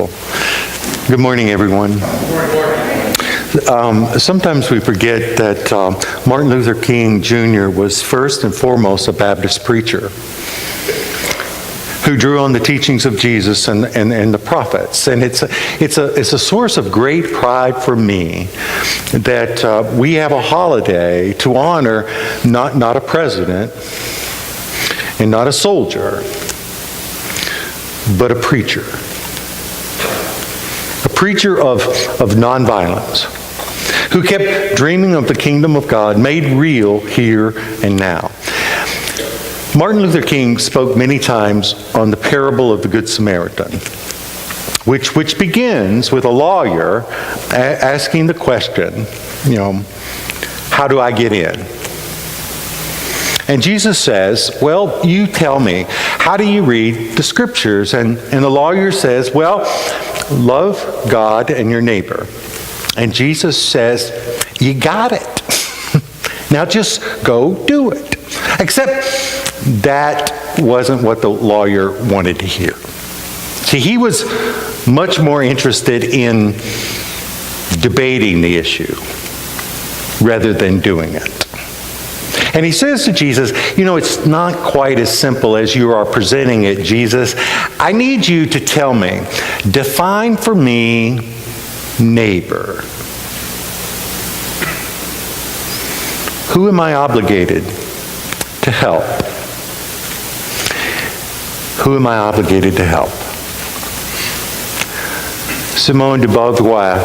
people. Good morning, everyone. Sometimes we forget that Martin Luther King Jr. was first and foremost a Baptist preacher who drew on the teachings of Jesus and the prophets. And it's a source of great pride for me that we have a holiday to honor not a president and not a soldier, but a preacher. A preacher of nonviolence, who kept dreaming of the kingdom of God made real here and now. Martin Luther King spoke many times on the parable of the Good Samaritan, which begins with a lawyer asking the question, how do I get in? And Jesus says, well, you tell me, how do you read the scriptures? And the lawyer says, well, love God and your neighbor. And Jesus says, you got it. Now just go do it. Except that wasn't what the lawyer wanted to hear. See, he was much more interested in debating the issue rather than doing it. And he says to Jesus, it's not quite as simple as you are presenting it, Jesus. I need you to tell me, define for me neighbor. Who am I obligated to help? Who am I obligated to help? Simone de Beauvoir,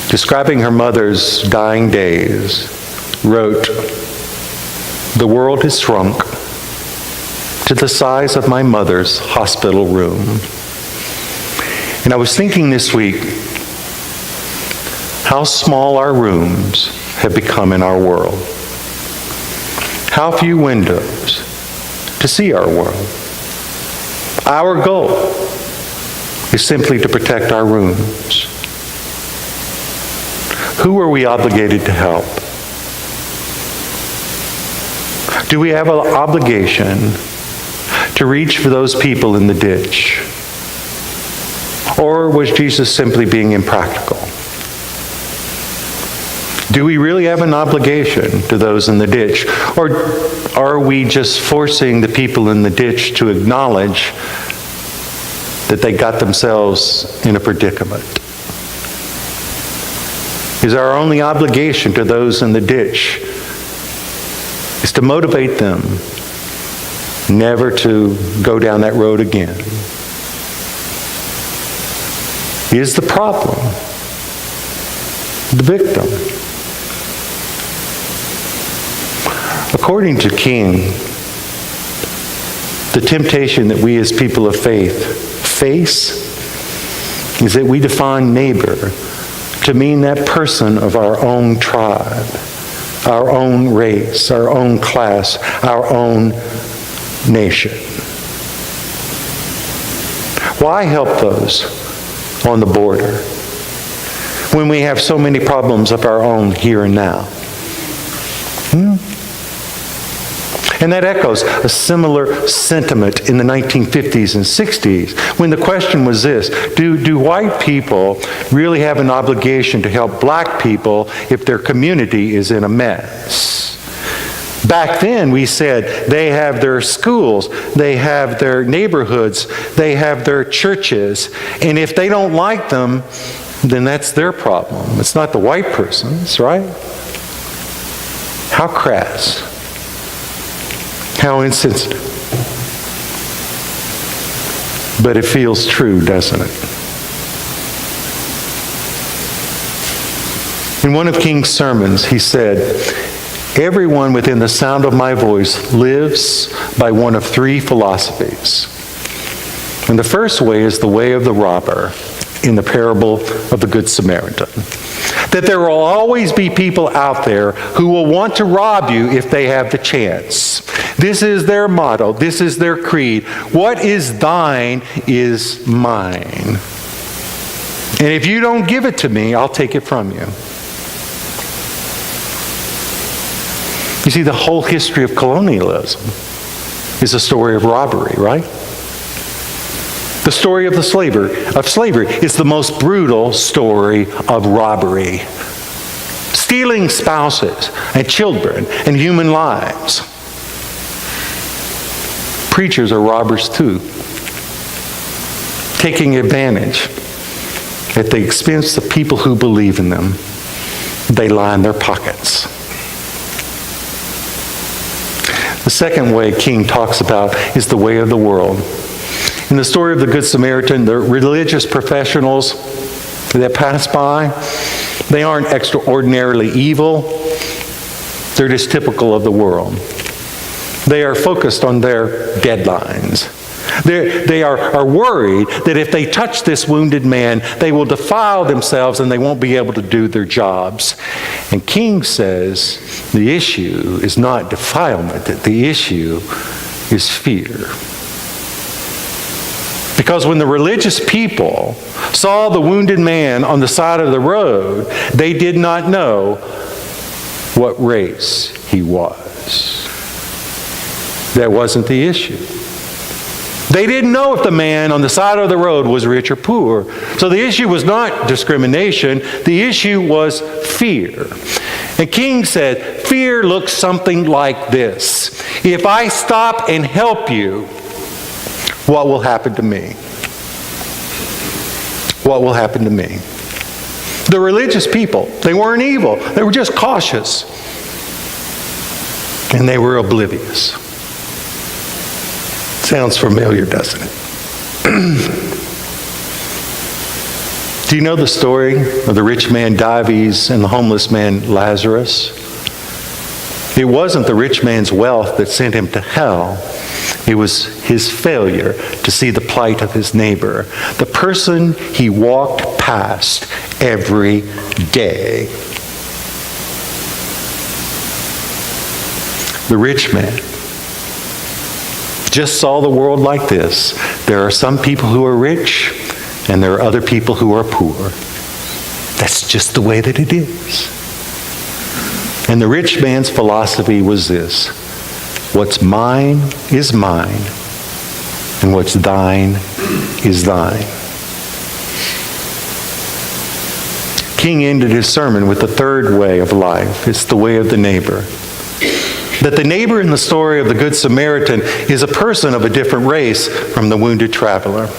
describing her mother's dying days, wrote, "The world has shrunk to the size of my mother's hospital room." And I was thinking this week how small our rooms have become in our world. How few windows to see our world. Our goal is simply to protect our rooms. Who are we obligated to help? Do we have an obligation to reach for those people in the ditch? Or was Jesus simply being impractical? Do we really have an obligation to those in the ditch? Or are we just forcing the people in the ditch to acknowledge that they got themselves in a predicament? Is our only obligation to those in the ditch is to motivate them never to go down that road again? Is the problem the victim? According to King, the temptation that we as people of faith face is that we define neighbor to mean that person of our own tribe, our own race, our own class, our own nation. Why help those on the border when we have so many problems of our own here and now? And that echoes a similar sentiment in the 1950s and 60s when the question was this: do white people really have an obligation to help black people if their community is in a mess? Back then we said they have their schools, they have their neighborhoods, they have their churches, and if they don't like them, then that's their problem. It's not the white person's, right? How crass. How insensitive. But it feels true, doesn't it? In one of King's sermons, he said, "Everyone within the sound of my voice lives by one of three philosophies. And the first way is the way of the robber in the parable of the Good Samaritan. That there will always be people out there who will want to rob you if they have the chance. This is their motto. This is their creed. What is thine is mine. And if you don't give it to me, I'll take it from you." You see, the whole history of colonialism is a story of robbery, right? The story of slavery is the most brutal story of robbery. Stealing spouses and children and human lives. Preachers are robbers too, taking advantage at the expense of people who believe in them. They line their pockets. The second way King talks about is the way of the world. In the story of the Good Samaritan, the religious professionals that pass by, they aren't extraordinarily evil. They're just typical of the world. They are focused on their deadlines. They are worried that if they touch this wounded man, they will defile themselves and they won't be able to do their jobs. And King says the issue is not defilement, that the issue is fear. Because when the religious people saw the wounded man on the side of the road, they did not know what race he was. That wasn't the issue. They didn't know if the man on the side of the road was rich or poor. So the issue was not discrimination. The issue was fear. And King said, fear looks something like this. If I stop and help you, what will happen to me? What will happen to me? The religious people, they weren't evil. They were just cautious. And they were oblivious. Sounds familiar, doesn't it? Do you know the story of the rich man Dives and the homeless man Lazarus? It wasn't the rich man's wealth that sent him to hell. It was his failure to see the plight of his neighbor, the person he walked past every day. The rich man just saw the world like this. There are some people who are rich, and there are other people who are poor. That's just the way that it is. And the rich man's philosophy was this: what's mine is mine, and what's thine is thine. King ended his sermon with the third way of life. It's the way of the neighbor. That the neighbor in the story of the Good Samaritan is a person of a different race from the wounded traveler.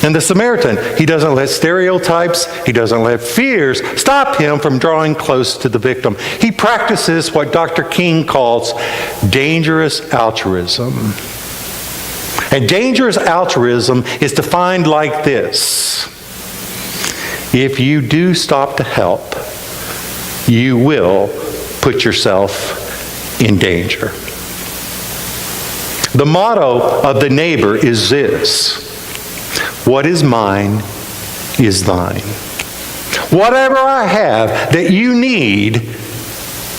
And the Samaritan, he doesn't let stereotypes, he doesn't let fears stop him from drawing close to the victim. He practices what Dr. King calls dangerous altruism. And dangerous altruism is defined like this: if you do stop to help, you will put yourself in danger. The motto of the neighbor is this: what is mine is thine. Whatever I have that you need,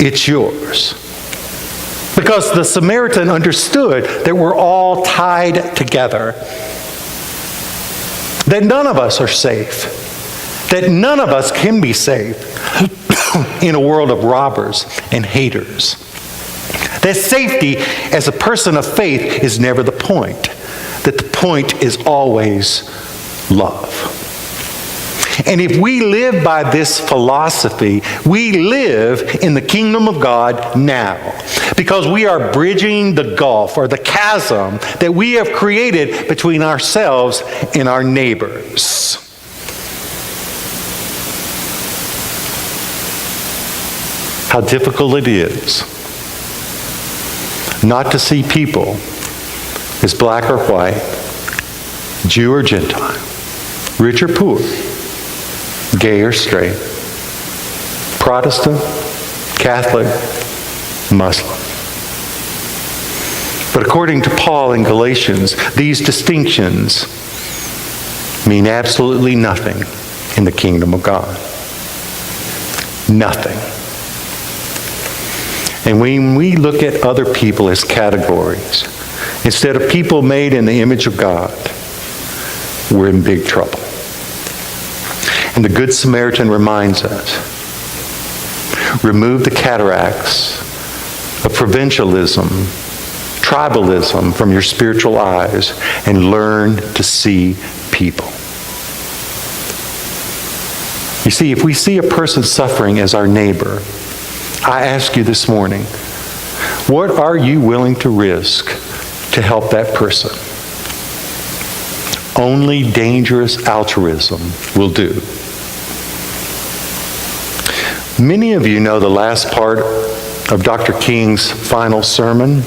it's yours. Because the Samaritan understood that we're all tied together. That none of us are safe. That none of us can be safe in a world of robbers and haters. That safety as a person of faith is never the point. That the point is always love. And if we live by this philosophy, we live in the kingdom of God now. Because we are bridging the gulf or the chasm that we have created between ourselves and our neighbors. How difficult it is not to see people as black or white, Jew or Gentile, rich or poor, gay or straight, Protestant, Catholic, Muslim. But according to Paul in Galatians, these distinctions mean absolutely nothing in the kingdom of God. Nothing. And when we look at other people as categories, instead of people made in the image of God, we're in big trouble. And the Good Samaritan reminds us, remove the cataracts of provincialism, tribalism from your spiritual eyes and learn to see people. You see, if we see a person suffering as our neighbor, I ask you this morning, what are you willing to risk to help that person? Only dangerous altruism will do. Many of you know the last part of Dr. King's final sermon.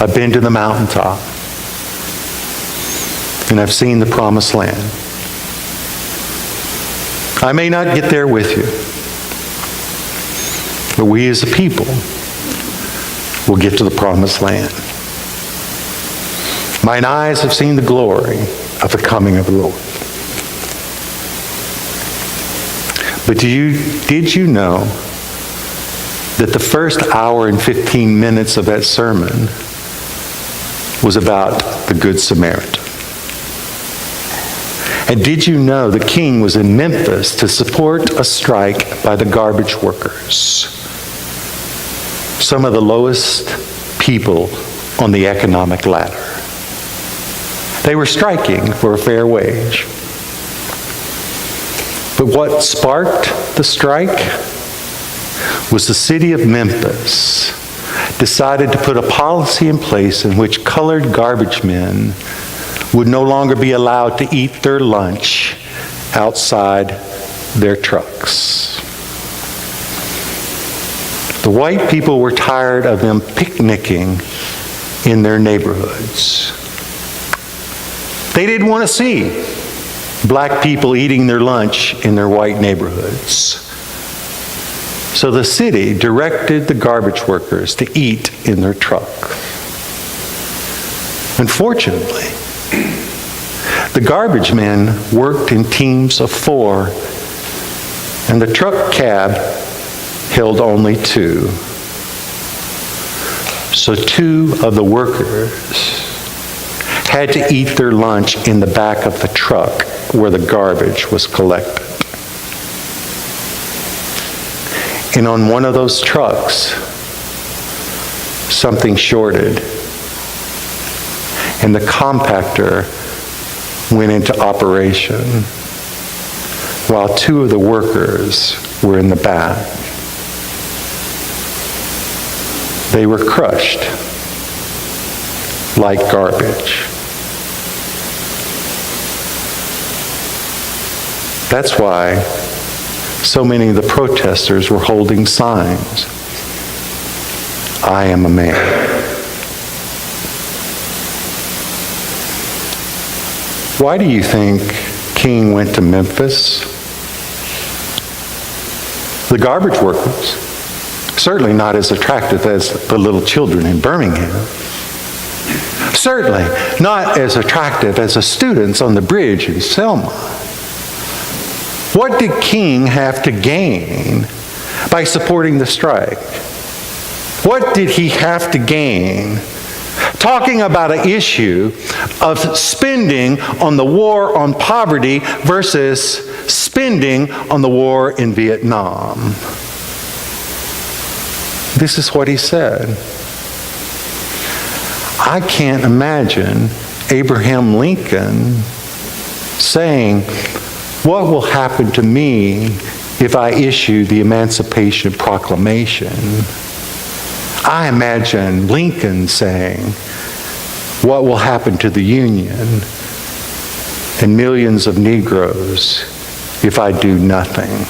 I've been to the mountaintop, and I've seen the promised land. I may not get there with you, but we as a people will get to the promised land. Mine eyes have seen the glory of the coming of the Lord. But did you know that the first hour and 15 minutes of that sermon was about the Good Samaritan? And did you know the king was in Memphis to support a strike by the garbage workers? Some of the lowest people on the economic ladder. They were striking for a fair wage. But what sparked the strike was the city of Memphis decided to put a policy in place in which colored garbage men would no longer be allowed to eat their lunch outside their trucks. The white people were tired of them picnicking in their neighborhoods. They didn't want to see black people eating their lunch in their white neighborhoods. So the city directed the garbage workers to eat in their truck. Unfortunately, the garbage men worked in teams of 4, and the truck cab held only 2. So 2 of the workers had to eat their lunch in the back of the truck where the garbage was collected. And on one of those trucks, something shorted, and the compactor went into operation while 2 of the workers were in the back. They were crushed like garbage. That's why so many of the protesters were holding signs. I am a man. Why do you think King went to Memphis? The garbage workers, certainly not as attractive as the little children in Birmingham. Certainly not as attractive as the students on the bridge in Selma. What did King have to gain by supporting the strike? What did he have to gain talking about an issue of spending on the war on poverty versus spending on the war in Vietnam? This is what he said. I can't imagine Abraham Lincoln saying, "What will happen to me if I issue the Emancipation Proclamation?" I imagine Lincoln saying, "What will happen to the Union and millions of Negroes if I do nothing?"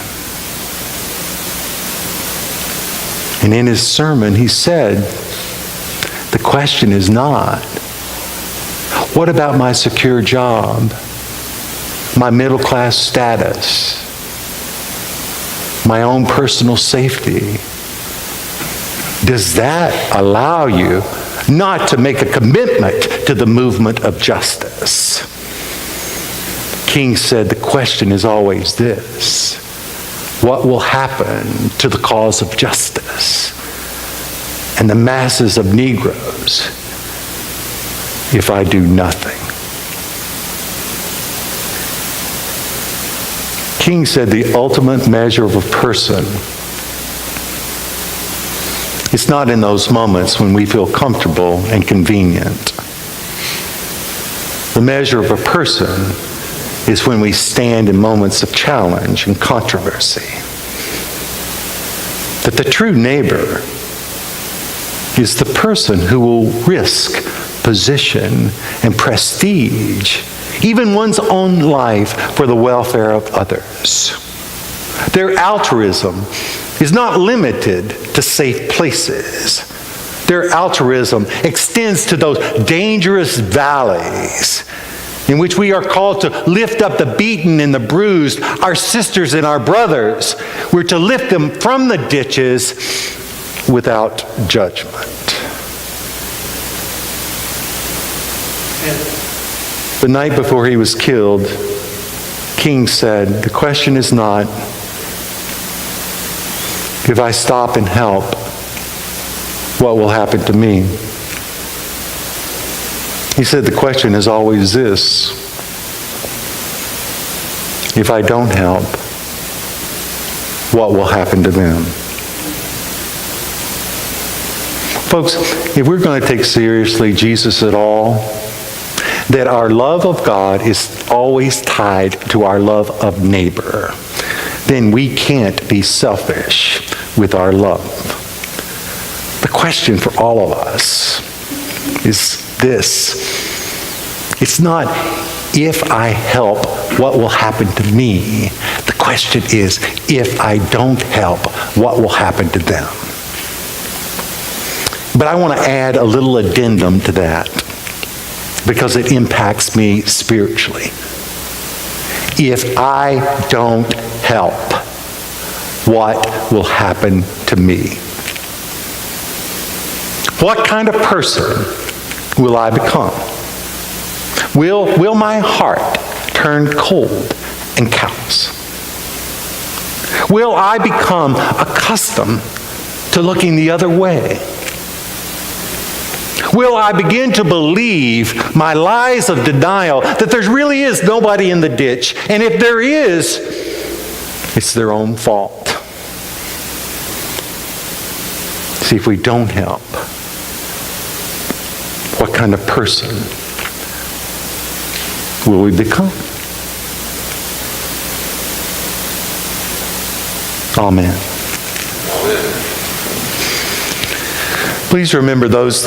And in his sermon, he said, the question is not, what about my secure job, my middle class status, my own personal safety? Does that allow you not to make a commitment to the movement of justice? King said the question is always this: what will happen to the cause of justice and the masses of Negroes if I do nothing? King said the ultimate measure of a person It's not in those moments when we feel comfortable and convenient. The measure of a person is when we stand in moments of challenge and controversy. But the true neighbor is the person who will risk position and prestige, even one's own life, for the welfare of others. Their altruism is not limited to safe places. Their altruism extends to those dangerous valleys in which we are called to lift up the beaten and the bruised, our sisters and our brothers. We're to lift them from the ditches without judgment. The night before he was killed, King said, the question is not, if I stop and help, what will happen to me? He said the question is always this: if I don't help, what will happen to them? Folks, if we're going to take seriously Jesus at all, that our love of God is always tied to our love of neighbor, then we can't be selfish with our love. The question for all of us is this: it's not if I help, what will happen to me? The question is, if I don't help, what will happen to them? But I want to add a little addendum to that, because it impacts me spiritually. If I don't help, what will happen to me? What kind of person will I become? Will my heart turn cold and callous? Will I become accustomed to looking the other way? Will I begin to believe my lies of denial that there really is nobody in the ditch, and if there is, it's their own fault? See, if we don't help, what kind of person will we become? Amen. Please remember those